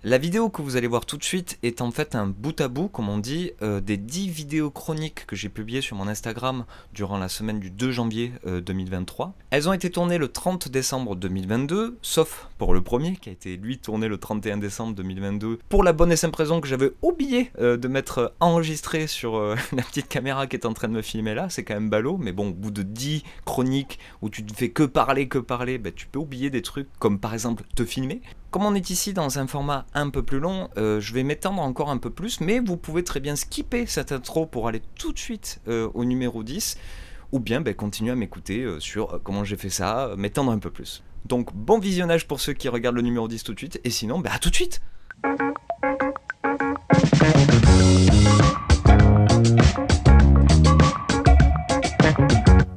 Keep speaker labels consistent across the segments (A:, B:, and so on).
A: La vidéo que vous allez voir tout de suite est en fait un bout à bout, comme on dit, des 10 vidéos chroniques que j'ai publiées sur mon Instagram durant la semaine du 2 janvier 2023. Elles ont été tournées le 30 décembre 2022, sauf pour le premier qui a été lui tourné le 31 décembre 2022, pour la bonne et simple raison que j'avais oublié de mettre enregistré sur la petite caméra qui est en train de me filmer là, c'est quand même ballot, mais bon, au bout de 10 chroniques où tu ne fais que parler, ben, tu peux oublier des trucs comme par exemple te filmer. Comme on est ici dans un format un peu plus long, je vais m'étendre encore un peu plus, mais vous pouvez très bien skipper cette intro pour aller tout de suite au numéro 10, ou bien continuer à m'écouter sur comment j'ai fait ça, m'étendre un peu plus. Donc bon visionnage pour ceux qui regardent le numéro 10 tout de suite, et sinon, à tout de suite.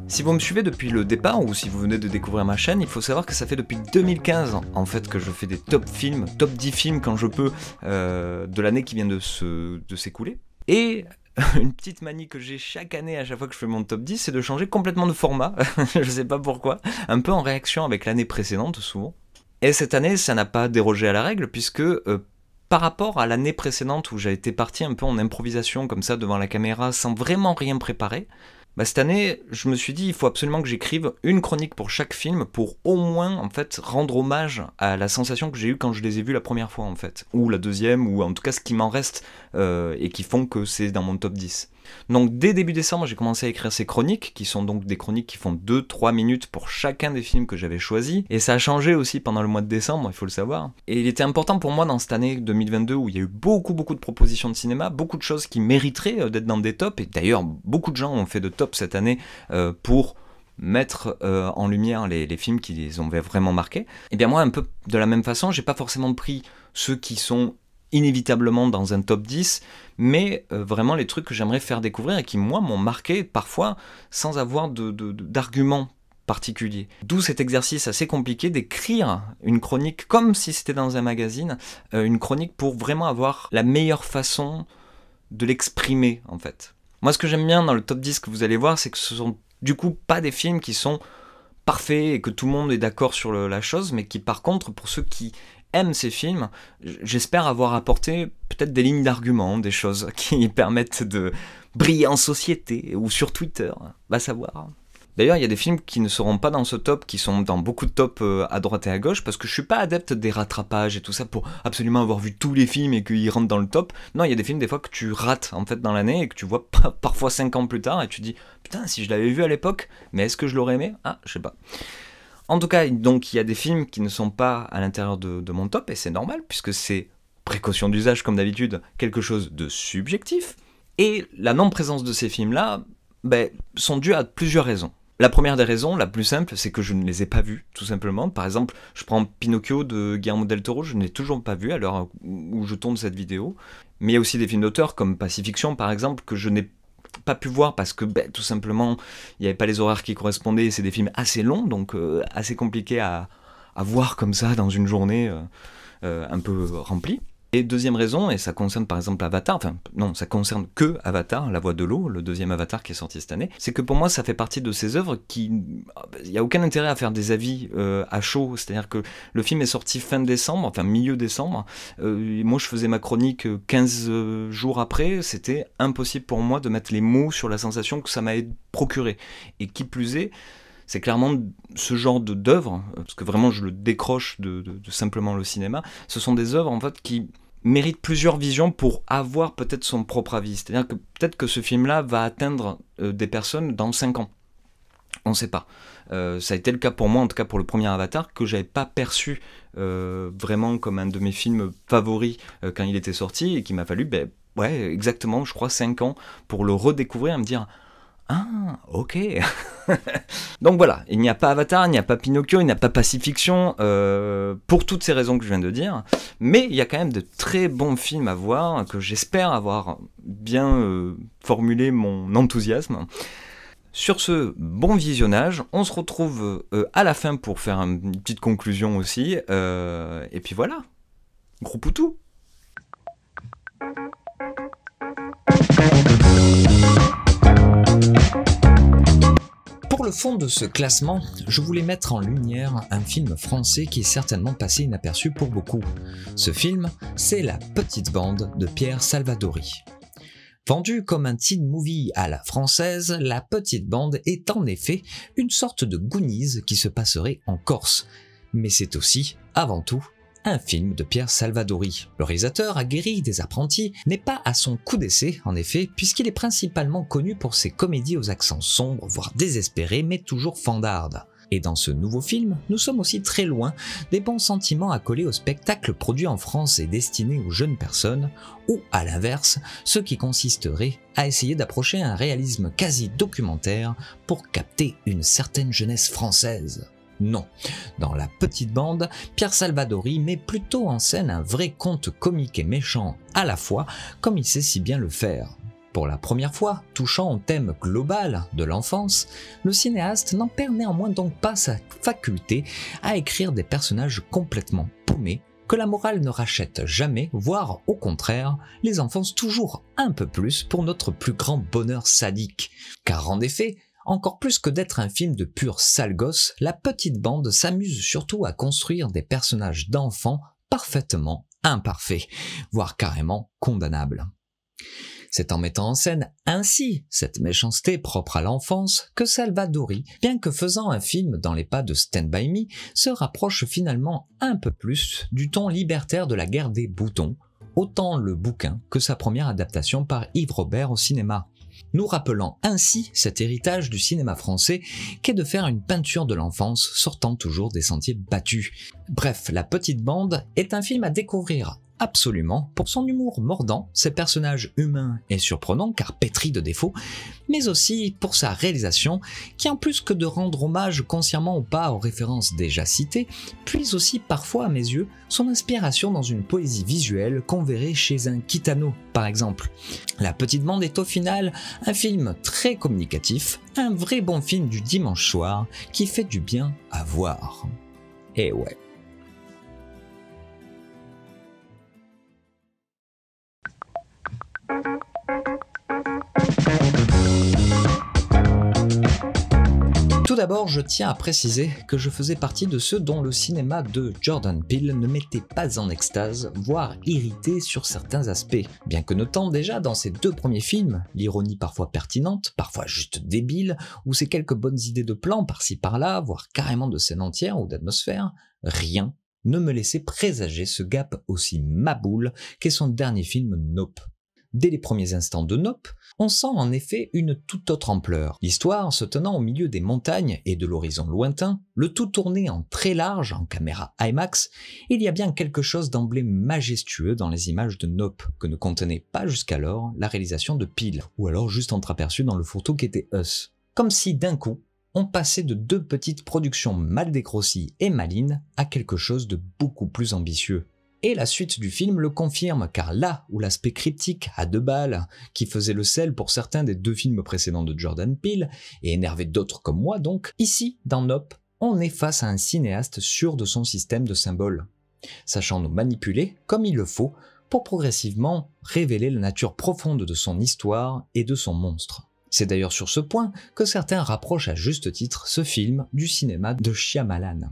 A: Si vous me suivez depuis le départ ou si vous venez de découvrir ma chaîne, il faut savoir que ça fait depuis 2015 en fait que je fais des top films, top 10 films quand je peux de l'année qui vient de s'écouler. Et une petite manie que j'ai chaque année à chaque fois que je fais mon top 10, c'est de changer complètement de format, je sais pas pourquoi, un peu en réaction avec l'année précédente souvent. Et cette année ça n'a pas dérogé à la règle puisque par rapport à l'année précédente où j'ai été parti un peu en improvisation comme ça devant la caméra sans vraiment rien préparer, cette année, je me suis dit, il faut absolument que j'écrive une chronique pour chaque film pour au moins, en fait, rendre hommage à la sensation que j'ai eue quand je les ai vus la première fois, en fait. Ou la deuxième, ou en tout cas ce qui m'en reste, et qui font que c'est dans mon top 10. Donc dès début décembre, j'ai commencé à écrire ces chroniques, qui sont donc des chroniques qui font 2-3 minutes pour chacun des films que j'avais choisis. Et ça a changé aussi pendant le mois de décembre, il faut le savoir. Et il était important pour moi dans cette année 2022 où il y a eu beaucoup de propositions de cinéma, beaucoup de choses qui mériteraient d'être dans des tops. Et d'ailleurs, beaucoup de gens ont fait de tops cette année pour mettre en lumière les films qui les ont vraiment marqués. Et bien moi, un peu de la même façon, j'ai pas forcément pris ceux qui sont inévitablement dans un top 10, mais vraiment les trucs que j'aimerais faire découvrir et qui, moi, m'ont marqué parfois sans avoir d'arguments particuliers. D'où cet exercice assez compliqué d'écrire une chronique comme si c'était dans un magazine, une chronique pour vraiment avoir la meilleure façon de l'exprimer, en fait. Moi, ce que j'aime bien dans le top 10 que vous allez voir, c'est que ce sont du coup pas des films qui sont parfaits et que tout le monde est d'accord sur la chose, mais qui, par contre, pour ceux qui aiment ces films, j'espère avoir apporté peut-être des lignes d'argument, des choses qui permettent de briller en société ou sur Twitter, va savoir. D'ailleurs, il y a des films qui ne seront pas dans ce top, qui sont dans beaucoup de tops à droite et à gauche, parce que je suis pas adepte des rattrapages et tout ça pour absolument avoir vu tous les films et qu'ils rentrent dans le top. Non, il y a des films des fois que tu rates en fait dans l'année et que tu vois parfois 5 ans plus tard et tu dis putain, si je l'avais vu à l'époque, mais est-ce que je l'aurais aimé? Ah, je sais pas. En tout cas, donc il y a des films qui ne sont pas à l'intérieur de mon top, et c'est normal, puisque c'est, précaution d'usage comme d'habitude, quelque chose de subjectif. Et la non-présence de ces films-là sont dues à plusieurs raisons. La première des raisons, la plus simple, c'est que je ne les ai pas vus, tout simplement. Par exemple, je prends Pinocchio de Guillermo del Toro, je ne l'ai toujours pas vu à l'heure où je tourne cette vidéo. Mais il y a aussi des films d'auteur, comme Pacifiction, par exemple, que je n'ai pas pu voir parce que tout simplement il n'y avait pas les horaires qui correspondaient, c'est des films assez longs donc assez compliqués à voir comme ça dans une journée un peu remplie. Et deuxième raison, et ça concerne par exemple Avatar, enfin non, ça concerne que Avatar, La Voix de l'eau, le deuxième Avatar qui est sorti cette année, c'est que pour moi ça fait partie de ces œuvres qui... Il n'y a aucun intérêt à faire des avis à chaud, c'est-à-dire que le film est sorti fin décembre, enfin milieu décembre, moi je faisais ma chronique 15 jours après, c'était impossible pour moi de mettre les mots sur la sensation que ça m'avait procuré. Et qui plus est, c'est clairement ce genre d'œuvres, parce que vraiment je le décroche de simplement le cinéma, ce sont des œuvres en fait qui méritent plusieurs visions pour avoir peut-être son propre avis. C'est-à-dire que peut-être que ce film-là va atteindre des personnes dans 5 ans. On ne sait pas. Ça a été le cas pour moi, en tout cas pour le premier Avatar, que j'avais pas perçu vraiment comme un de mes films favoris quand il était sorti, et qu'il m'a fallu, ouais, exactement, je crois 5 ans pour le redécouvrir et me dire ah, ok. Donc voilà, il n'y a pas Avatar, il n'y a pas Pinocchio, il n'y a pas Pacifiction, pour toutes ces raisons que je viens de dire, mais il y a quand même de très bons films à voir, que j'espère avoir bien formulé mon enthousiasme. Sur ce, bon visionnage, on se retrouve à la fin pour faire une petite conclusion aussi, et puis voilà, gros poutou.
B: le fond de ce classement, je voulais mettre en lumière un film français qui est certainement passé inaperçu pour beaucoup. Ce film, c'est La Petite Bande de Pierre Salvadori. Vendu comme un teen movie à la française, La Petite Bande est en effet une sorte de Goonies qui se passerait en Corse. Mais c'est aussi, avant tout, un film de Pierre Salvadori. Le réalisateur aguerri des apprentis n'est pas à son coup d'essai, en effet, puisqu'il est principalement connu pour ses comédies aux accents sombres, voire désespérés, mais toujours fandardes. Et dans ce nouveau film, nous sommes aussi très loin des bons sentiments accolés au spectacle produit en France et destiné aux jeunes personnes, ou à l'inverse, ce qui consisterait à essayer d'approcher un réalisme quasi documentaire pour capter une certaine jeunesse française. Non, dans La Petite Bande, Pierre Salvadori met plutôt en scène un vrai conte comique et méchant à la fois, comme il sait si bien le faire. Pour la première fois, touchant au thème global de l'enfance, le cinéaste n'en perd néanmoins donc pas sa faculté à écrire des personnages complètement paumés, que la morale ne rachète jamais, voire au contraire, les enfonce toujours un peu plus pour notre plus grand bonheur sadique. Car en effet, encore plus que d'être un film de pur sale gosse, La Petite Bande s'amuse surtout à construire des personnages d'enfants parfaitement imparfaits, voire carrément condamnables. C'est en mettant en scène ainsi cette méchanceté propre à l'enfance que Salvadori, bien que faisant un film dans les pas de Stand By Me, se rapproche finalement un peu plus du ton libertaire de La Guerre des boutons, autant le bouquin que sa première adaptation par Yves Robert au cinéma. Nous rappelant ainsi cet héritage du cinéma français qu'est de faire une peinture de l'enfance sortant toujours des sentiers battus. Bref, La Petite Bande est un film à découvrir absolument pour son humour mordant, ses personnages humains et surprenants car pétris de défauts, mais aussi pour sa réalisation qui en plus que de rendre hommage consciemment ou pas aux références déjà citées, puise aussi parfois à mes yeux son inspiration dans une poésie visuelle qu'on verrait chez un Kitano par exemple. La Petite Bande est au final un film très communicatif, un vrai bon film du dimanche soir qui fait du bien à voir. Et ouais. Tout d'abord, je tiens à préciser que je faisais partie de ceux dont le cinéma de Jordan Peele ne mettait pas en extase, voire irrité sur certains aspects. Bien que notant déjà dans ses deux premiers films, l'ironie parfois pertinente, parfois juste débile, ou ses quelques bonnes idées de plans par-ci par-là, voire carrément de scènes entières ou d'atmosphère, rien ne me laissait présager ce gap aussi maboule qu'est son dernier film Nope. Dès les premiers instants de Nope, on sent en effet une toute autre ampleur. L'histoire se tenant au milieu des montagnes et de l'horizon lointain, le tout tourné en très large, en caméra IMAX, il y a bien quelque chose d'emblée majestueux dans les images de Nope, que ne contenait pas jusqu'alors la réalisation de Peele, ou alors juste entreaperçu dans le fourre-tout qu'était Us. Comme si d'un coup, on passait de deux petites productions mal dégrossies et malines à quelque chose de beaucoup plus ambitieux. Et la suite du film le confirme, car là où l'aspect cryptique à deux balles, qui faisait le sel pour certains des deux films précédents de Jordan Peele, et énervait d'autres comme moi donc, ici, dans Nope, on est face à un cinéaste sûr de son système de symboles, sachant nous manipuler comme il le faut pour progressivement révéler la nature profonde de son histoire et de son monstre. C'est d'ailleurs sur ce point que certains rapprochent à juste titre ce film du cinéma de Shyamalan.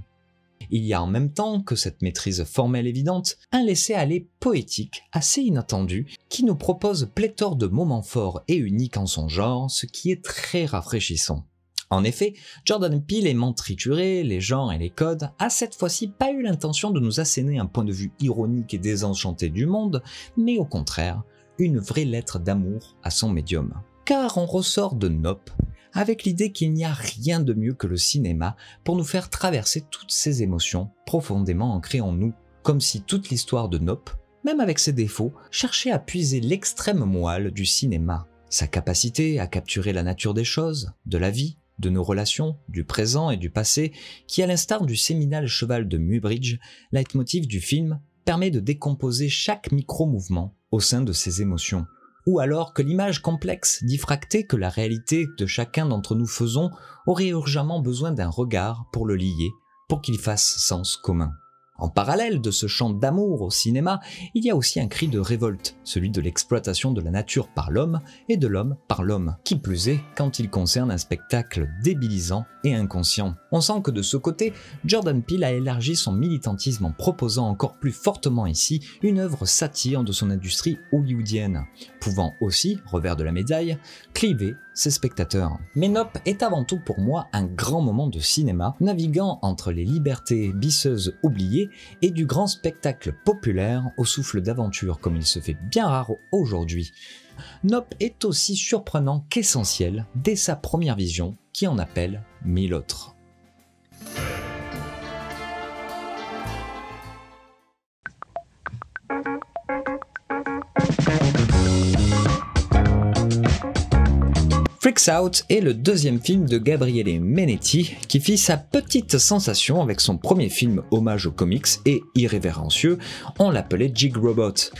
B: Il y a en même temps que cette maîtrise formelle évidente, un laisser-aller poétique assez inattendu qui nous propose pléthore de moments forts et uniques en son genre, ce qui est très rafraîchissant. En effet, Jordan Peele aimant triturer les genres et les codes, a cette fois-ci pas eu l'intention de nous asséner un point de vue ironique et désenchanté du monde, mais au contraire, une vraie lettre d'amour à son médium. Car on ressort de Nope avec l'idée qu'il n'y a rien de mieux que le cinéma pour nous faire traverser toutes ces émotions profondément ancrées en nous, comme si toute l'histoire de Nope, même avec ses défauts, cherchait à puiser l'extrême moelle du cinéma, sa capacité à capturer la nature des choses, de la vie, de nos relations, du présent et du passé, qui à l'instar du séminal cheval de Muybridge, leitmotiv du film, permet de décomposer chaque micro-mouvement au sein de ses émotions. Ou alors que l'image complexe, diffractée que la réalité de chacun d'entre nous faisons aurait urgemment besoin d'un regard pour le lier, pour qu'il fasse sens commun. En parallèle de ce chant d'amour au cinéma, il y a aussi un cri de révolte, celui de l'exploitation de la nature par l'homme et de l'homme par l'homme, qui plus est quand il concerne un spectacle débilisant et inconscient. On sent que de ce côté, Jordan Peele a élargi son militantisme en proposant encore plus fortement ici une œuvre satire de son industrie hollywoodienne, pouvant aussi, revers de la médaille, cliver ses spectateurs. Mais Nope est avant tout pour moi un grand moment de cinéma, naviguant entre les libertés bisseuses oubliées et du grand spectacle populaire au souffle d'aventure comme il se fait bien rare aujourd'hui. Nope est aussi surprenant qu'essentiel dès sa première vision qui en appelle 1000 autres. Freaks Out est le deuxième film de Gabriele Menetti qui fit sa petite sensation avec son premier film hommage aux comics et irrévérencieux, on l'appelait Jig Robot.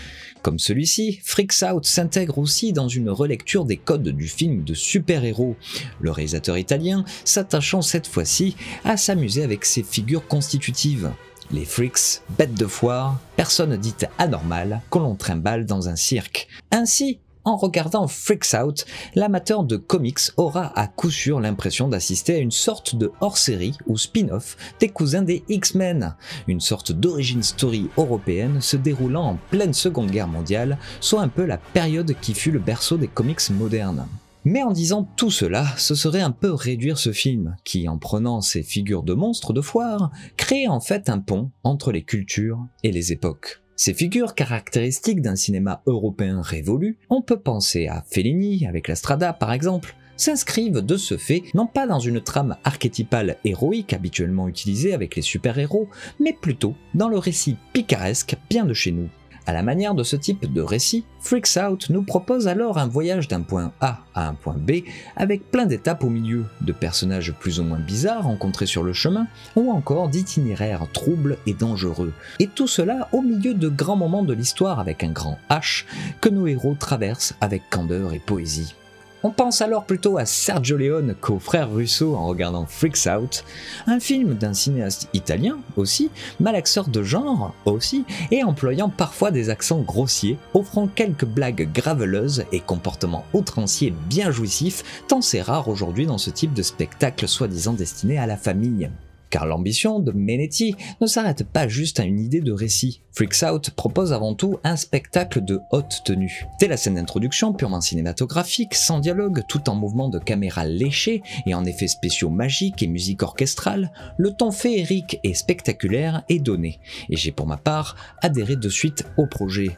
B: Comme celui-ci, Freaks Out s'intègre aussi dans une relecture des codes du film de super-héros, le réalisateur italien s'attachant cette fois-ci à s'amuser avec ses figures constitutives. Les freaks, bêtes de foire, personnes dites anormales que l'on trimballe dans un cirque. Ainsi, en regardant Freaks Out, l'amateur de comics aura à coup sûr l'impression d'assister à une sorte de hors-série ou spin-off des cousins des X-Men, une sorte d'origin story européenne se déroulant en pleine Seconde Guerre mondiale, soit un peu la période qui fut le berceau des comics modernes. Mais en disant tout cela, ce serait un peu réduire ce film, qui, en prenant ces figures de monstres de foire, crée en fait un pont entre les cultures et les époques. Ces figures caractéristiques d'un cinéma européen révolu, on peut penser à Fellini avec la Strada par exemple, s'inscrivent de ce fait non pas dans une trame archétypale héroïque habituellement utilisée avec les super-héros, mais plutôt dans le récit picaresque bien de chez nous. À la manière de ce type de récit, Freaks Out nous propose alors un voyage d'un point A à un point B avec plein d'étapes au milieu, de personnages plus ou moins bizarres rencontrés sur le chemin ou encore d'itinéraires troubles et dangereux. Et tout cela au milieu de grands moments de l'histoire avec un grand H que nos héros traversent avec candeur et poésie. On pense alors plutôt à Sergio Leone qu'aux frères Russo en regardant Freaks Out, un film d'un cinéaste italien aussi, malaxeur de genre aussi, et employant parfois des accents grossiers, offrant quelques blagues graveleuses et comportements outranciers bien jouissifs, tant c'est rare aujourd'hui dans ce type de spectacle soi-disant destiné à la famille. Car l'ambition de Menetti ne s'arrête pas juste à une idée de récit. Freaks Out propose avant tout un spectacle de haute tenue. Dès la scène d'introduction purement cinématographique, sans dialogue, tout en mouvement de caméra léché et en effets spéciaux magiques et musique orchestrale, le ton féerique et spectaculaire est donné, et j'ai pour ma part adhéré de suite au projet.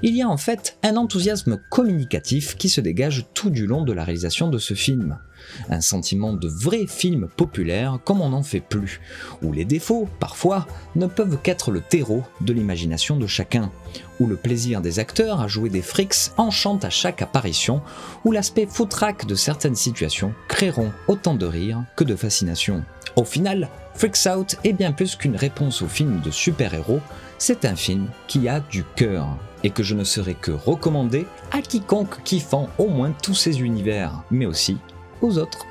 B: Il y a en fait un enthousiasme communicatif qui se dégage tout du long de la réalisation de ce film. Un sentiment de vrai film populaire comme on n'en fait plus, où les défauts, parfois, ne peuvent qu'être le terreau de l'imagination de chacun, où le plaisir des acteurs à jouer des freaks enchante à chaque apparition, où l'aspect foutraque de certaines situations créeront autant de rire que de fascination. Au final, Freaks Out est bien plus qu'une réponse au film de super-héros, c'est un film qui a du cœur, et que je ne saurais que recommander à quiconque kiffant au moins tous ces univers, mais aussi aux autres.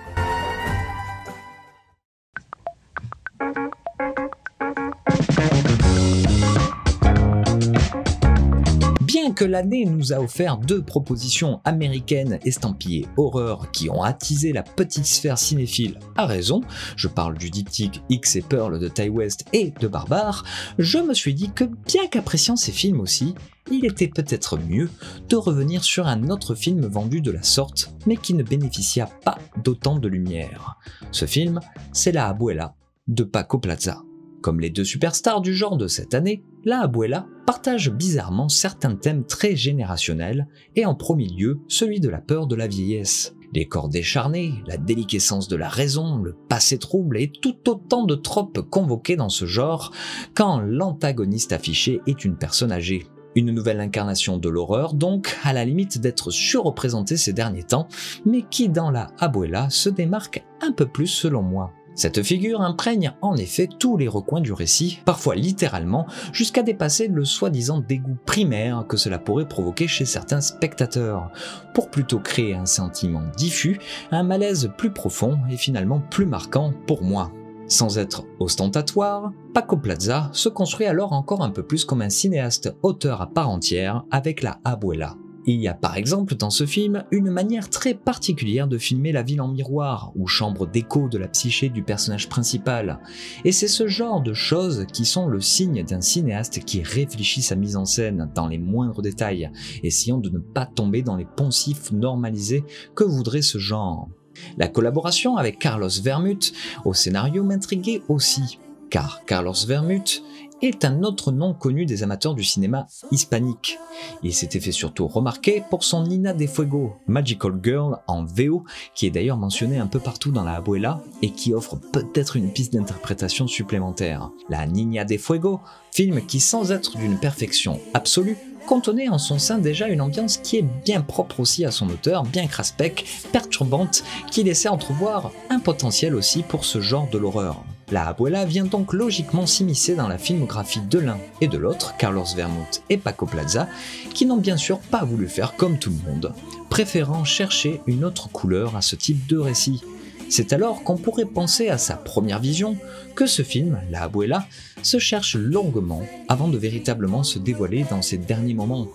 B: Bien que l'année nous a offert deux propositions américaines estampillées horreur qui ont attisé la petite sphère cinéphile à raison, je parle du diptyque X et Pearl de Ty West et de Barbare, je me suis dit que bien qu'appréciant ces films aussi, il était peut-être mieux de revenir sur un autre film vendu de la sorte, mais qui ne bénéficia pas d'autant de lumière. Ce film, c'est La Abuela de Paco Plaza. Comme les deux superstars du genre de cette année, La Abuela partage bizarrement certains thèmes très générationnels et en premier lieu celui de la peur de la vieillesse. Les corps décharnés, la déliquescence de la raison, le passé trouble et tout autant de tropes convoquées dans ce genre quand l'antagoniste affiché est une personne âgée. Une nouvelle incarnation de l'horreur donc, à la limite d'être surreprésentée ces derniers temps, mais qui dans La Abuela se démarque un peu plus selon moi. Cette figure imprègne en effet tous les recoins du récit, parfois littéralement, jusqu'à dépasser le soi-disant dégoût primaire que cela pourrait provoquer chez certains spectateurs, pour plutôt créer un sentiment diffus, un malaise plus profond et finalement plus marquant pour moi. Sans être ostentatoire, Paco Plaza se construit alors encore un peu plus comme un cinéaste auteur à part entière avec La Abuela. Il y a par exemple dans ce film une manière très particulière de filmer la ville en miroir ou chambre d'écho de la psyché du personnage principal. Et c'est ce genre de choses qui sont le signe d'un cinéaste qui réfléchit sa mise en scène dans les moindres détails, essayant de ne pas tomber dans les poncifs normalisés que voudrait ce genre. La collaboration avec Carlos Vermut au scénario m'intriguait aussi, car Carlos Vermut est un autre nom connu des amateurs du cinéma hispanique. Il s'était fait surtout remarquer pour son Nina de Fuego, Magical Girl en VO, qui est d'ailleurs mentionné un peu partout dans La Abuela et qui offre peut-être une piste d'interprétation supplémentaire. La Niña de Fuego, film qui sans être d'une perfection absolue, contenait en son sein déjà une ambiance qui est bien propre aussi à son auteur, bien craspec, perturbante, qui laissait entrevoir un potentiel aussi pour ce genre de l'horreur. La Abuela vient donc logiquement s'immiscer dans la filmographie de l'un et de l'autre, Carlos Vermut et Paco Plaza, qui n'ont bien sûr pas voulu faire comme tout le monde, préférant chercher une autre couleur à ce type de récit. C'est alors qu'on pourrait penser à sa première vision que ce film, La Abuela, se cherche longuement avant de véritablement se dévoiler dans ses derniers moments,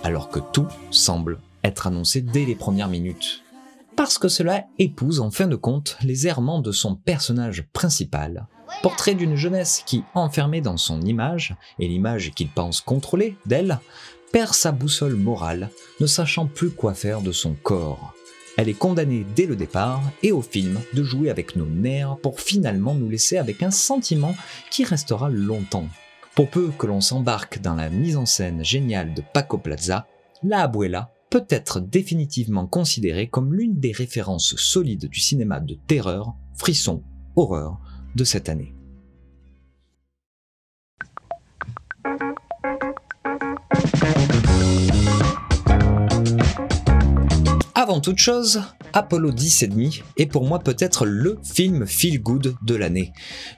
B: alors que tout semble être annoncé dès les premières minutes. Parce que cela épouse en fin de compte les errements de son personnage principal, portrait d'une jeunesse qui, enfermée dans son image, et l'image qu'il pense contrôler d'elle, perd sa boussole morale, ne sachant plus quoi faire de son corps. Elle est condamnée dès le départ et au film de jouer avec nos nerfs pour finalement nous laisser avec un sentiment qui restera longtemps. Pour peu que l'on s'embarque dans la mise en scène géniale de Paco Plaza, La Abuela peut être définitivement considérée comme l'une des références solides du cinéma de terreur, frisson, horreur de cette année. Avant toute chose, Apollo 10,5 est pour moi peut-être le film feel-good de l'année.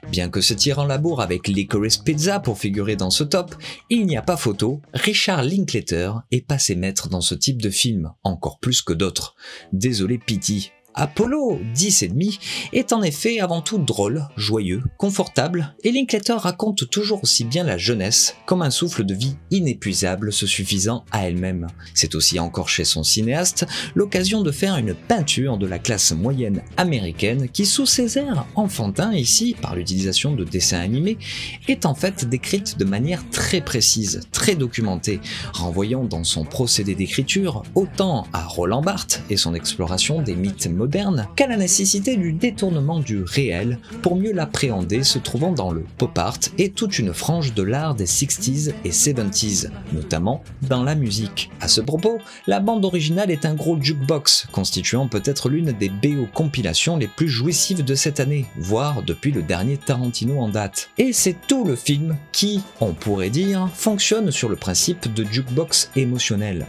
B: Bien que se tirant la bourre avec Licorice Pizza pour figurer dans ce top, il n'y a pas photo, Richard Linklater est passé maître dans ce type de film, encore plus que d'autres. Désolé Pity. Apollo 10,5 est en effet avant tout drôle, joyeux, confortable, et Linklater raconte toujours aussi bien la jeunesse comme un souffle de vie inépuisable se suffisant à elle-même. C'est aussi encore chez son cinéaste l'occasion de faire une peinture de la classe moyenne américaine qui, sous ses airs enfantins ici, par l'utilisation de dessins animés, est en fait décrite de manière très précise, très documentée, renvoyant dans son procédé d'écriture autant à Roland Barthes et son exploration des mythes moderne qu'à la nécessité du détournement du réel pour mieux l'appréhender, se trouvant dans le pop art et toute une frange de l'art des 60s et 70s, notamment dans la musique. À ce propos, la bande originale est un gros jukebox, constituant peut-être l'une des BO compilations les plus jouissives de cette année, voire depuis le dernier Tarantino en date. Et c'est tout le film qui, on pourrait dire, fonctionne sur le principe de jukebox émotionnel.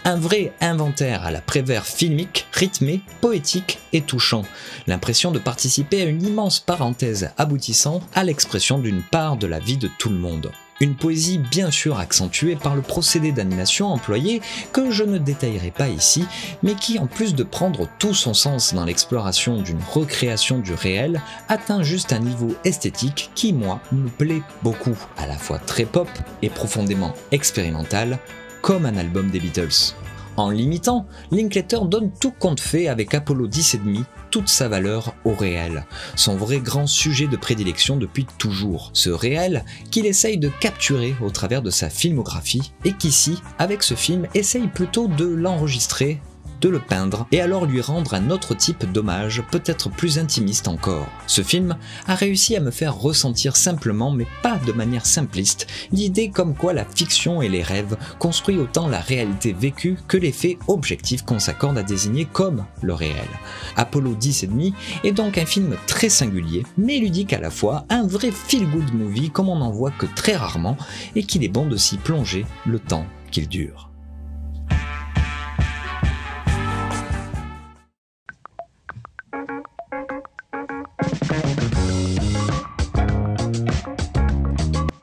B: Un vrai inventaire à la Prévert filmique, rythmé, poétique et touchant. L'impression de participer à une immense parenthèse aboutissant à l'expression d'une part de la vie de tout le monde. Une poésie bien sûr accentuée par le procédé d'animation employé que je ne détaillerai pas ici, mais qui en plus de prendre tout son sens dans l'exploration d'une recréation du réel, atteint juste un niveau esthétique qui, moi, me plaît beaucoup, à la fois très pop et profondément expérimental, comme un album des Beatles. En l'imitant, Linklater donne tout compte fait avec Apollo 10,5 toute sa valeur au réel, son vrai grand sujet de prédilection depuis toujours. Ce réel qu'il essaye de capturer au travers de sa filmographie et qu'ici, avec ce film, essaye plutôt de l'enregistrer, de le peindre et alors lui rendre un autre type d'hommage, peut-être plus intimiste encore. Ce film a réussi à me faire ressentir simplement, mais pas de manière simpliste, l'idée comme quoi la fiction et les rêves construisent autant la réalité vécue que les faits objectifs qu'on s'accorde à désigner comme le réel. Apollo 10,5 est donc un film très singulier, mais ludique à la fois, un vrai feel-good movie comme on n'en voit que très rarement et qu'il est bon de s'y plonger le temps qu'il dure.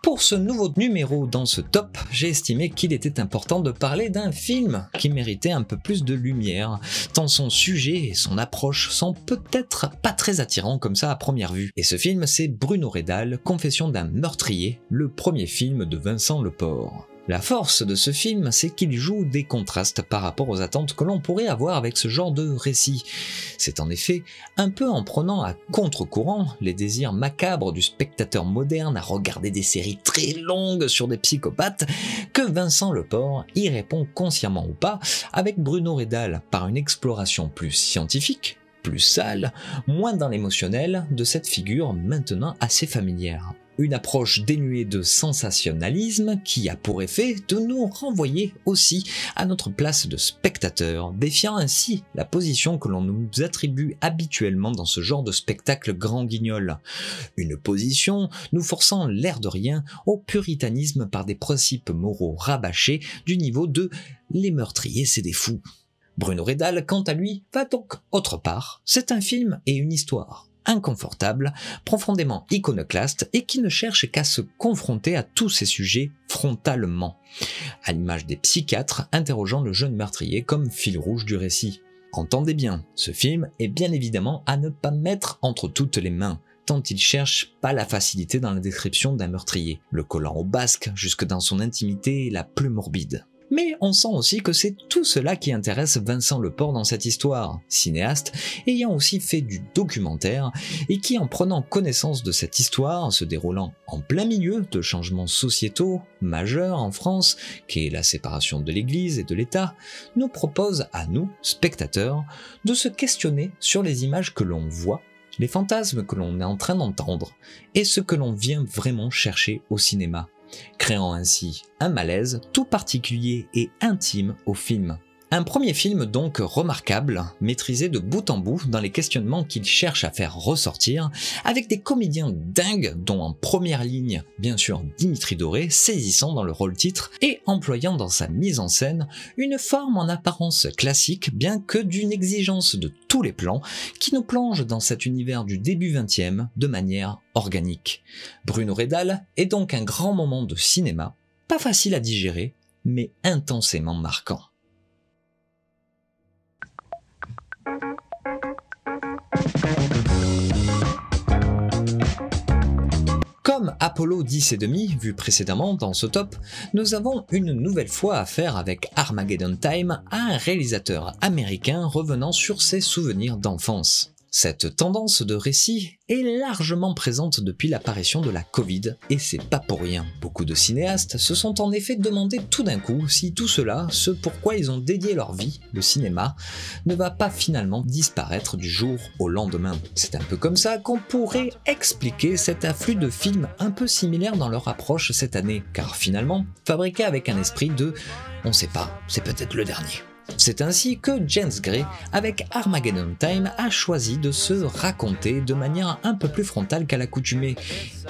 B: Pour ce nouveau numéro dans ce top, j'ai estimé qu'il était important de parler d'un film qui méritait un peu plus de lumière, tant son sujet et son approche sont peut-être pas très attirants comme ça à première vue. Et ce film, c'est Bruno Redal, Confession d'un meurtrier, le premier film de Vincent Lepore. La force de ce film, c'est qu'il joue des contrastes par rapport aux attentes que l'on pourrait avoir avec ce genre de récit. C'est en effet un peu en prenant à contre-courant les désirs macabres du spectateur moderne à regarder des séries très longues sur des psychopathes que Vincent Lepore y répond consciemment ou pas avec Bruno Redal par une exploration plus scientifique, plus sale, moins dans l'émotionnel de cette figure maintenant assez familière. Une approche dénuée de sensationnalisme qui a pour effet de nous renvoyer aussi à notre place de spectateur, défiant ainsi la position que l'on nous attribue habituellement dans ce genre de spectacle grand guignol. Une position nous forçant l'air de rien au puritanisme par des principes moraux rabâchés du niveau de « les meurtriers c'est des fous ». Bruno Redal, quant à lui, va donc autre part. C'est un film et une histoire inconfortable, profondément iconoclaste et qui ne cherche qu'à se confronter à tous ces sujets frontalement, à l'image des psychiatres interrogeant le jeune meurtrier comme fil rouge du récit. Entendez bien, ce film est bien évidemment à ne pas mettre entre toutes les mains, tant il cherche pas la facilité dans la description d'un meurtrier, le collant au basque jusque dans son intimité la plus morbide. Mais on sent aussi que c'est tout cela qui intéresse Vincent Lepore dans cette histoire, cinéaste ayant aussi fait du documentaire et qui, en prenant connaissance de cette histoire se déroulant en plein milieu de changements sociétaux majeurs en France, qui est la séparation de l'Église et de l'État, nous propose à nous, spectateurs, de se questionner sur les images que l'on voit, les fantasmes que l'on est en train d'entendre et ce que l'on vient vraiment chercher au cinéma, créant ainsi un malaise tout particulier et intime au film. Un premier film donc remarquable, maîtrisé de bout en bout dans les questionnements qu'il cherche à faire ressortir, avec des comédiens dingues dont en première ligne, bien sûr Dimitri Doré, saisissant dans le rôle titre et employant dans sa mise en scène une forme en apparence classique bien que d'une exigence de tous les plans qui nous plonge dans cet univers du début 20e de manière organique. Bruno Redal est donc un grand moment de cinéma, pas facile à digérer, mais intensément marquant. Comme Apollo 10 et demi, vu précédemment dans ce top, nous avons une nouvelle fois affaire avec Armageddon Time à un réalisateur américain revenant sur ses souvenirs d'enfance. Cette tendance de récit est largement présente depuis l'apparition de la Covid, et c'est pas pour rien. Beaucoup de cinéastes se sont en effet demandé tout d'un coup si tout cela, ce pourquoi ils ont dédié leur vie, le cinéma, ne va pas finalement disparaître du jour au lendemain. C'est un peu comme ça qu'on pourrait expliquer cet afflux de films un peu similaires dans leur approche cette année, car finalement, fabriqués avec un esprit de « on sait pas, c'est peut-être le dernier ». C'est ainsi que James Gray, avec Armageddon Time, a choisi de se raconter de manière un peu plus frontale qu'à l'accoutumée.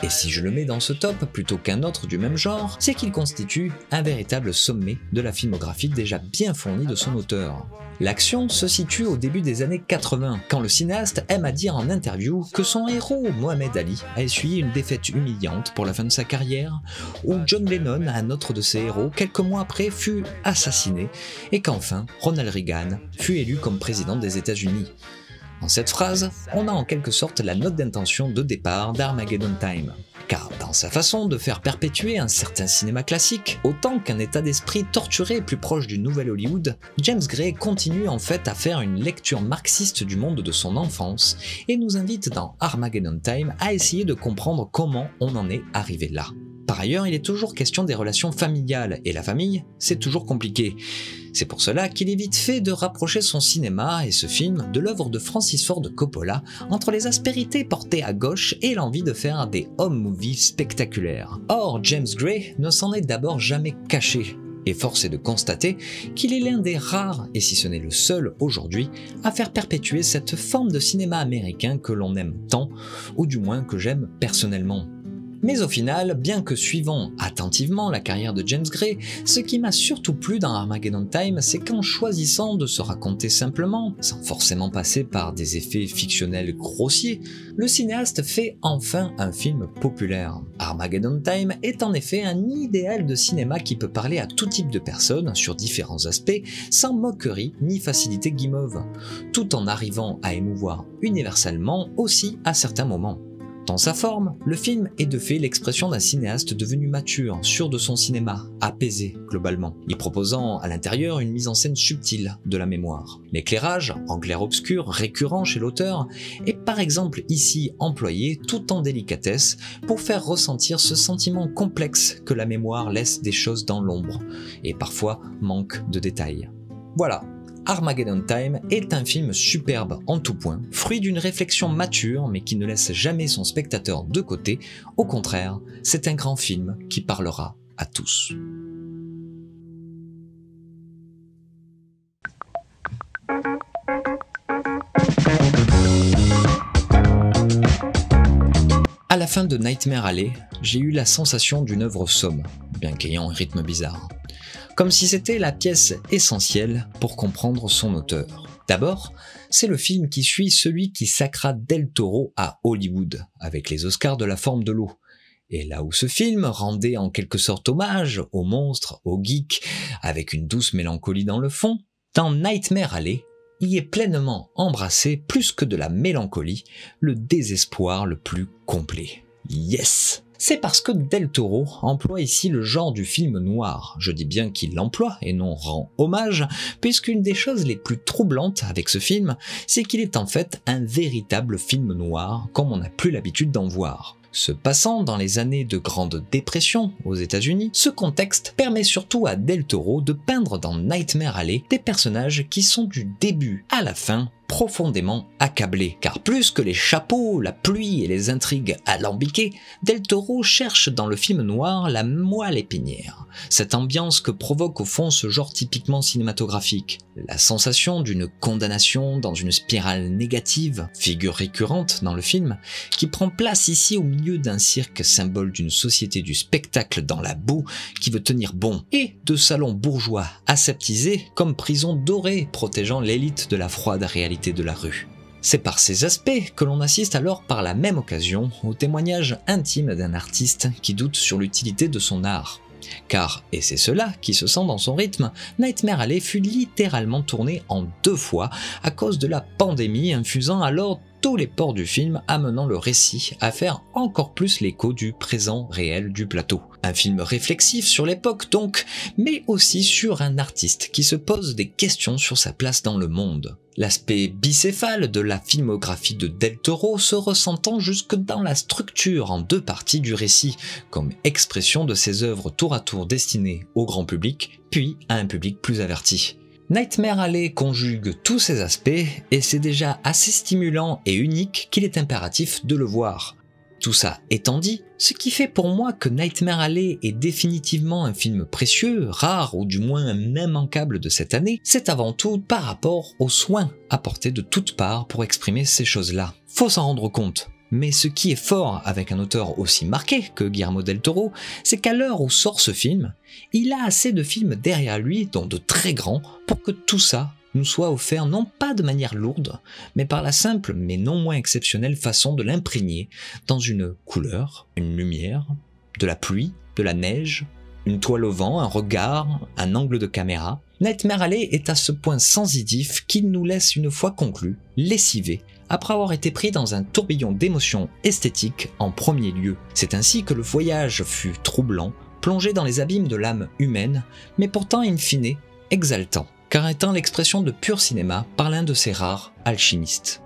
B: Et si je le mets dans ce top plutôt qu'un autre du même genre, c'est qu'il constitue un véritable sommet de la filmographie déjà bien fournie de son auteur. L'action se situe au début des années 80, quand le cinéaste aime à dire en interview que son héros, Mohamed Ali, a essuyé une défaite humiliante pour la fin de sa carrière, où John Lennon, un autre de ses héros, quelques mois après fut assassiné, et qu'enfin Ronald Reagan fut élu comme président des États-Unis. Dans cette phrase, on a en quelque sorte la note d'intention de départ d'Armageddon Time. Car dans sa façon de faire perpétuer un certain cinéma classique, autant qu'un état d'esprit torturé plus proche du nouvel Hollywood, James Gray continue en fait à faire une lecture marxiste du monde de son enfance et nous invite dans Armageddon Time à essayer de comprendre comment on en est arrivé là. Par ailleurs, il est toujours question des relations familiales, et la famille, c'est toujours compliqué. C'est pour cela qu'il est vite fait de rapprocher son cinéma et ce film de l'œuvre de Francis Ford Coppola entre les aspérités portées à gauche et l'envie de faire des home movies spectaculaires. Or, James Gray ne s'en est d'abord jamais caché. Et force est de constater qu'il est l'un des rares, et si ce n'est le seul aujourd'hui, à faire perpétuer cette forme de cinéma américain que l'on aime tant, ou du moins que j'aime personnellement. Mais au final, bien que suivant attentivement la carrière de James Gray, ce qui m'a surtout plu dans Armageddon Time, c'est qu'en choisissant de se raconter simplement, sans forcément passer par des effets fictionnels grossiers, le cinéaste fait enfin un film populaire. Armageddon Time est en effet un idéal de cinéma qui peut parler à tout type de personnes sur différents aspects, sans moquerie ni facilité guimauve, tout en arrivant à émouvoir universellement aussi à certains moments. Dans sa forme, le film est de fait l'expression d'un cinéaste devenu mature, sûr de son cinéma, apaisé globalement, y proposant à l'intérieur une mise en scène subtile de la mémoire. L'éclairage, en clair-obscur récurrent chez l'auteur, est par exemple ici employé tout en délicatesse pour faire ressentir ce sentiment complexe que la mémoire laisse des choses dans l'ombre, et parfois manque de détails. Voilà. Armageddon Time est un film superbe en tout point, fruit d'une réflexion mature mais qui ne laisse jamais son spectateur de côté. Au contraire, c'est un grand film qui parlera à tous. À la fin de Nightmare Alley, j'ai eu la sensation d'une œuvre somme, bien qu'ayant un rythme bizarre. Comme si c'était la pièce essentielle pour comprendre son auteur. D'abord, c'est le film qui suit celui qui sacra Del Toro à Hollywood, avec les Oscars de la forme de l'eau. Et là où ce film rendait en quelque sorte hommage aux monstres, aux geeks, avec une douce mélancolie dans le fond, dans Nightmare Alley, y est pleinement embrassé, plus que de la mélancolie, le désespoir le plus complet. Yes! C'est parce que Del Toro emploie ici le genre du film noir. Je dis bien qu'il l'emploie et non rend hommage, puisqu'une des choses les plus troublantes avec ce film, c'est qu'il est en fait un véritable film noir, comme on n'a plus l'habitude d'en voir. Se passant dans les années de Grande Dépression aux États-Unis, ce contexte permet surtout à Del Toro de peindre dans Nightmare Alley des personnages qui sont du début à la fin profondément accablés. Car plus que les chapeaux, la pluie et les intrigues alambiquées, Del Toro cherche dans le film noir la moelle épinière. Cette ambiance que provoque au fond ce genre typiquement cinématographique. La sensation d'une condamnation dans une spirale négative, figure récurrente dans le film, qui prend place ici au milieu d'un cirque symbole d'une société du spectacle dans la boue qui veut tenir bon, et de salons bourgeois aseptisés comme prison dorée protégeant l'élite de la froide réalité de la rue. C'est par ces aspects que l'on assiste alors par la même occasion au témoignage intime d'un artiste qui doute sur l'utilité de son art. Car, et c'est cela qui se sent dans son rythme, Nightmare Alley fut littéralement tourné en 2 fois à cause de la pandémie, infusant alors tous les pores du film, amenant le récit à faire encore plus l'écho du présent réel du plateau. Un film réflexif sur l'époque donc, mais aussi sur un artiste qui se pose des questions sur sa place dans le monde. L'aspect bicéphale de la filmographie de Del Toro se ressentant jusque dans la structure en 2 parties du récit, comme expression de ses œuvres tour à tour destinées au grand public, puis à un public plus averti. Nightmare Alley conjugue tous ces aspects et c'est déjà assez stimulant et unique qu'il est impératif de le voir. Tout ça étant dit, ce qui fait pour moi que Nightmare Alley est définitivement un film précieux, rare ou du moins immanquable de cette année, c'est avant tout par rapport aux soins apportés de toutes parts pour exprimer ces choses-là. Faut s'en rendre compte. Mais ce qui est fort avec un auteur aussi marqué que Guillermo del Toro, c'est qu'à l'heure où sort ce film, il a assez de films derrière lui, dont de très grands, pour que tout ça nous soit offert non pas de manière lourde, mais par la simple mais non moins exceptionnelle façon de l'imprégner dans une couleur, une lumière, de la pluie, de la neige, une toile au vent, un regard, un angle de caméra. Nightmare Alley est à ce point sensitif qu'il nous laisse une fois conclu, lessivé, après avoir été pris dans un tourbillon d'émotions esthétiques en premier lieu. C'est ainsi que le voyage fut troublant, plongé dans les abîmes de l'âme humaine, mais pourtant in fine exaltant, car étant l'expression de pur cinéma par l'un de ses rares alchimistes.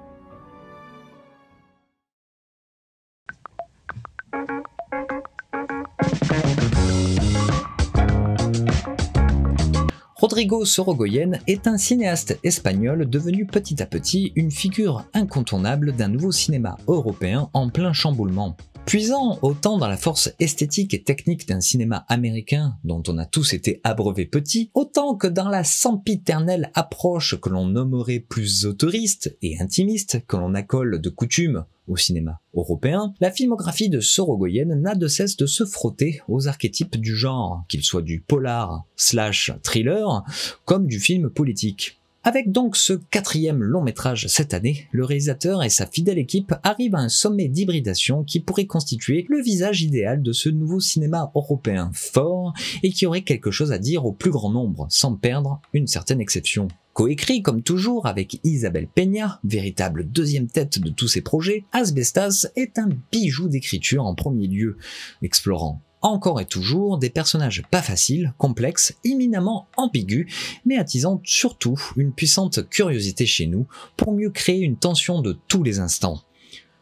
B: Rodrigo Sorogoyen est un cinéaste espagnol devenu petit à petit une figure incontournable d'un nouveau cinéma européen en plein chamboulement. Puisant autant dans la force esthétique et technique d'un cinéma américain dont on a tous été abreuvés petits, autant que dans la sempiternelle approche que l'on nommerait plus autoriste et intimiste que l'on accole de coutume au cinéma européen, la filmographie de Sorogoyen n'a de cesse de se frotter aux archétypes du genre, qu'il soit du polar / thriller, comme du film politique. Avec donc ce 4e long métrage cette année, le réalisateur et sa fidèle équipe arrivent à un sommet d'hybridation qui pourrait constituer le visage idéal de ce nouveau cinéma européen fort et qui aurait quelque chose à dire au plus grand nombre, sans perdre une certaine exception. Coécrit comme toujours avec Isabelle Peña, véritable deuxième tête de tous ces projets, Asbestas est un bijou d'écriture en premier lieu, explorant encore et toujours des personnages pas faciles, complexes, éminemment ambigus, mais attisant surtout une puissante curiosité chez nous pour mieux créer une tension de tous les instants.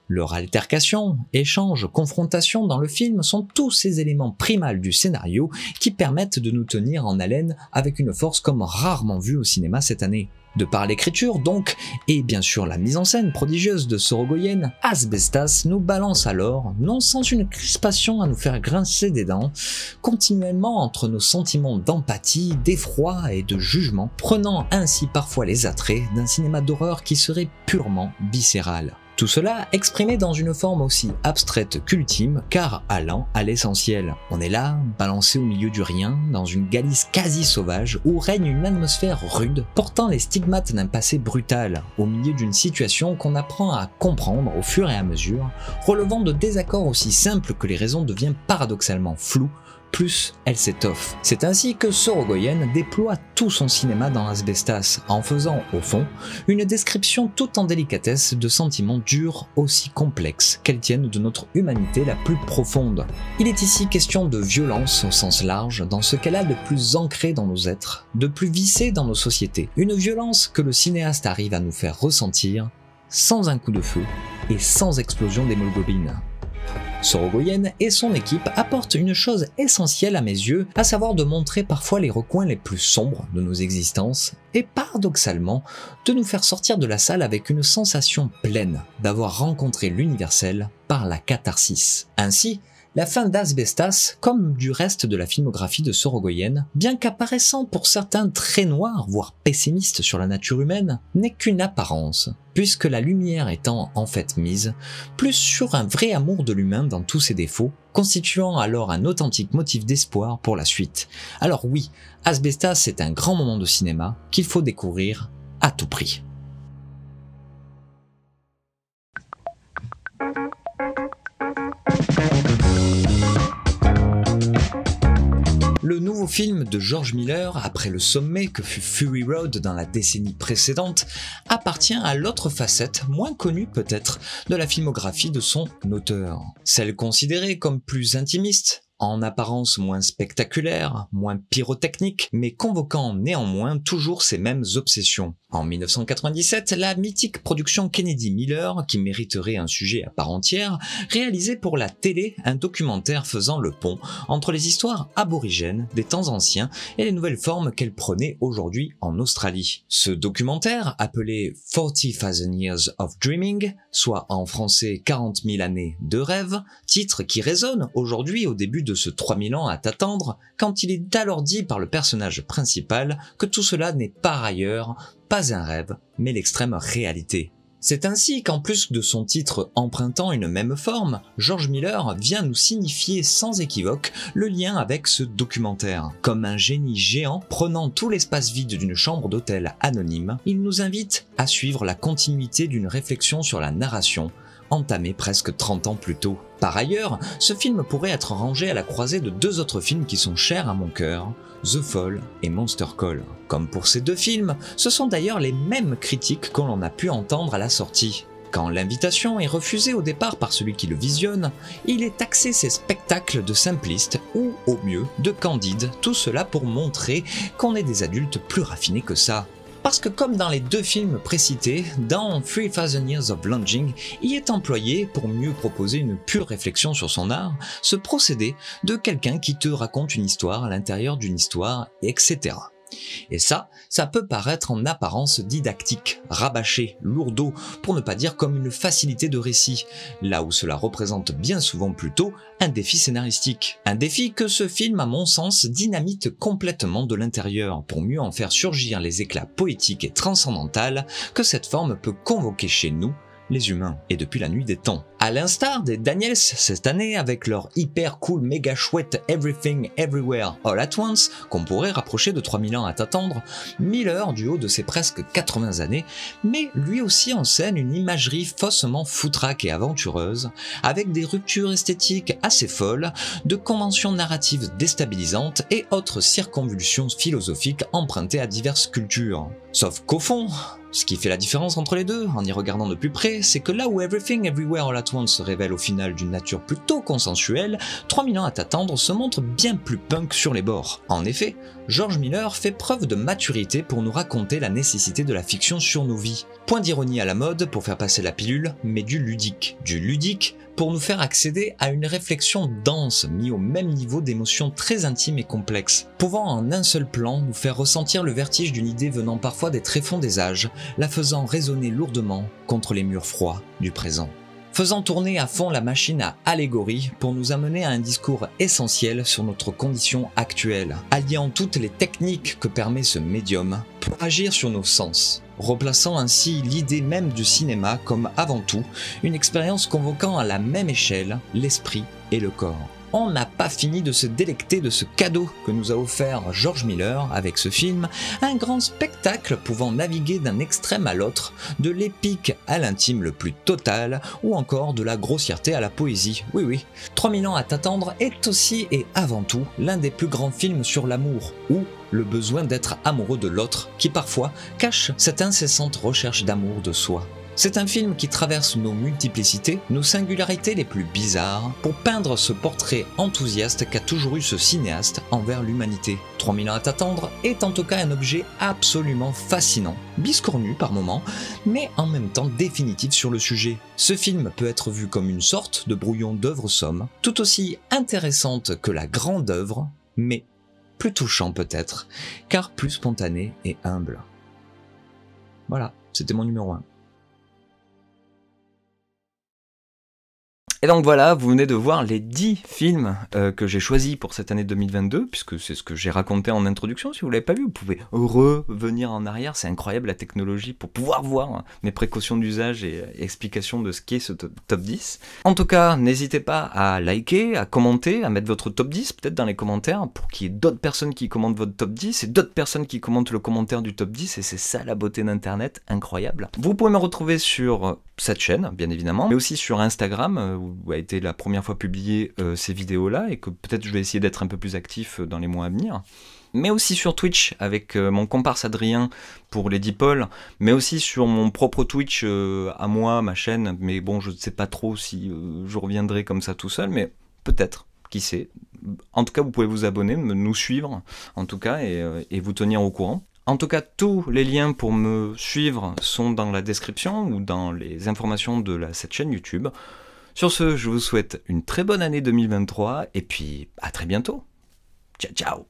B: Leur altercation, échange, confrontation dans le film sont tous ces éléments primals du scénario qui permettent de nous tenir en haleine avec une force comme rarement vue au cinéma cette année. De par l'écriture donc, et bien sûr la mise en scène prodigieuse de Sorogoyen, Asbestas nous balance alors, non sans une crispation à nous faire grincer des dents, continuellement entre nos sentiments d'empathie, d'effroi et de jugement, prenant ainsi parfois les attraits d'un cinéma d'horreur qui serait purement viscéral. Tout cela exprimé dans une forme aussi abstraite qu'ultime, car allant à l'essentiel. On est là, balancé au milieu du rien, dans une Galice quasi sauvage, où règne une atmosphère rude, portant les stigmates d'un passé brutal, au milieu d'une situation qu'on apprend à comprendre au fur et à mesure, relevant de désaccords aussi simples que les raisons deviennent paradoxalement floues, plus elle s'étoffe. C'est ainsi que Sorogoyen déploie tout son cinéma dans Asbestas, en faisant, au fond, une description tout en délicatesse de sentiments durs aussi complexes qu'elles tiennent de notre humanité la plus profonde. Il est ici question de violence au sens large, dans ce qu'elle a de plus ancré dans nos êtres, de plus vissé dans nos sociétés. Une violence que le cinéaste arrive à nous faire ressentir sans un coup de feu et sans explosion d'hémoglobine. Sorogoyen et son équipe apportent une chose essentielle à mes yeux, à savoir de montrer parfois les recoins les plus sombres de nos existences et paradoxalement de nous faire sortir de la salle avec une sensation pleine d'avoir rencontré l'universel par la catharsis. Ainsi, la fin d'Asbestas, comme du reste de la filmographie de Sorogoyen, bien qu'apparaissant pour certains très noir, voire pessimiste sur la nature humaine, n'est qu'une apparence, puisque la lumière étant en fait mise plus sur un vrai amour de l'humain dans tous ses défauts, constituant alors un authentique motif d'espoir pour la suite. Alors oui, Asbestas est un grand moment de cinéma qu'il faut découvrir à tout prix. Le nouveau film de George Miller, après le sommet que fut Fury Road dans la décennie précédente, appartient à l'autre facette, moins connue peut-être, de la filmographie de son auteur. Celle considérée comme plus intimiste, en apparence moins spectaculaire, moins pyrotechnique, mais convoquant néanmoins toujours ces mêmes obsessions. En 1997, la mythique production Kennedy-Miller, qui mériterait un sujet à part entière, réalisait pour la télé un documentaire faisant le pont entre les histoires aborigènes des temps anciens et les nouvelles formes qu'elles prenaient aujourd'hui en Australie. Ce documentaire, appelé 40,000 Years of Dreaming, soit en français 40 000 années de rêve, titre qui résonne aujourd'hui au début de ce 3000 ans à t'attendre, quand il est alors dit par le personnage principal que tout cela n'est par ailleurs pas un rêve, mais l'extrême réalité. C'est ainsi qu'en plus de son titre empruntant une même forme, George Miller vient nous signifier sans équivoque le lien avec ce documentaire. Comme un génie géant prenant tout l'espace vide d'une chambre d'hôtel anonyme, il nous invite à suivre la continuité d'une réflexion sur la narration, entamé presque 30 ans plus tôt. Par ailleurs, ce film pourrait être rangé à la croisée de deux autres films qui sont chers à mon cœur, The Fall et Monster Call. Comme pour ces deux films, ce sont d'ailleurs les mêmes critiques que l'on a pu entendre à la sortie. Quand l'invitation est refusée au départ par celui qui le visionne, il est taxé ces spectacles de simplistes ou, au mieux, de candides, tout cela pour montrer qu'on est des adultes plus raffinés que ça. Parce que comme dans les deux films précités, dans 3000 Years of Longing, il est employé, pour mieux proposer une pure réflexion sur son art, ce procédé de quelqu'un qui te raconte une histoire à l'intérieur d'une histoire, etc. Et ça peut paraître en apparence didactique, rabâché, lourdeau, pour ne pas dire comme une facilité de récit, là où cela représente bien souvent plutôt un défi scénaristique. Un défi que ce film, à mon sens, dynamite complètement de l'intérieur, pour mieux en faire surgir les éclats poétiques et transcendantaux que cette forme peut convoquer chez nous, les humains, et depuis la nuit des temps. À l'instar des Daniels cette année avec leur hyper cool méga chouette Everything Everywhere All at Once, qu'on pourrait rapprocher de 3000 ans à t'attendre, Miller du haut de ses presque 80 années, met lui aussi en scène une imagerie faussement foutraque et aventureuse, avec des ruptures esthétiques assez folles, de conventions narratives déstabilisantes et autres circonvolutions philosophiques empruntées à diverses cultures. Sauf qu'au fond, ce qui fait la différence entre les deux, en y regardant de plus près, c'est que là où Everything Everywhere All at Once se révèle au final d'une nature plutôt consensuelle, 3000 ans à t'attendre se montre bien plus punk sur les bords. En effet, George Miller fait preuve de maturité pour nous raconter la nécessité de la fiction sur nos vies. Point d'ironie à la mode pour faire passer la pilule, mais du ludique. Du ludique pour nous faire accéder à une réflexion dense, mis au même niveau d'émotions très intimes et complexes, pouvant en un seul plan nous faire ressentir le vertige d'une idée venant parfois des tréfonds des âges, la faisant résonner lourdement contre les murs froids du présent. Faisant tourner à fond la machine à allégorie pour nous amener à un discours essentiel sur notre condition actuelle, alliant toutes les techniques que permet ce médium pour agir sur nos sens, replaçant ainsi l'idée même du cinéma comme avant tout une expérience convoquant à la même échelle l'esprit et le corps. On n'a pas fini de se délecter de ce cadeau que nous a offert George Miller avec ce film, un grand spectacle pouvant naviguer d'un extrême à l'autre, de l'épique à l'intime le plus total, ou encore de la grossièreté à la poésie. Oui oui, 3000 ans à t'attendre est aussi et avant tout l'un des plus grands films sur l'amour, ou le besoin d'être amoureux de l'autre, qui parfois cache cette incessante recherche d'amour de soi. C'est un film qui traverse nos multiplicités, nos singularités les plus bizarres, pour peindre ce portrait enthousiaste qu'a toujours eu ce cinéaste envers l'humanité. 3000 ans à t'attendre est en tout cas un objet absolument fascinant, biscornu par moments, mais en même temps définitif sur le sujet. Ce film peut être vu comme une sorte de brouillon d'œuvre somme, tout aussi intéressante que la grande œuvre, mais plus touchant peut-être, car plus spontané et humble. Voilà, c'était mon numéro 1.
A: Et donc voilà, vous venez de voir les 10 films que j'ai choisis pour cette année 2022, puisque c'est ce que j'ai raconté en introduction. Si vous ne l'avez pas vu, vous pouvez revenir en arrière. C'est incroyable la technologie pour pouvoir voir mes précautions d'usage et explications de ce qu'est ce top 10. En tout cas, n'hésitez pas à liker, à commenter, à mettre votre top 10 peut-être dans les commentaires pour qu'il y ait d'autres personnes qui commentent votre top 10 et d'autres personnes qui commentent le commentaire du top 10. Et c'est ça la beauté d'Internet, incroyable. Vous pouvez me retrouver sur cette chaîne, bien évidemment, mais aussi sur Instagram, où a été la première fois publié ces vidéos-là, et que peut-être je vais essayer d'être un peu plus actif dans les mois à venir. Mais aussi sur Twitch, avec mon comparse Adrien pour les Deepol, mais aussi sur mon propre Twitch à moi, ma chaîne, mais bon, je ne sais pas trop si je reviendrai comme ça tout seul, mais peut-être, qui sait. En tout cas, vous pouvez vous abonner, nous suivre, en tout cas, et vous tenir au courant. En tout cas, tous les liens pour me suivre sont dans la description ou dans les informations de cette chaîne YouTube. Sur ce, je vous souhaite une très bonne année 2023 et puis à très bientôt. Ciao ciao.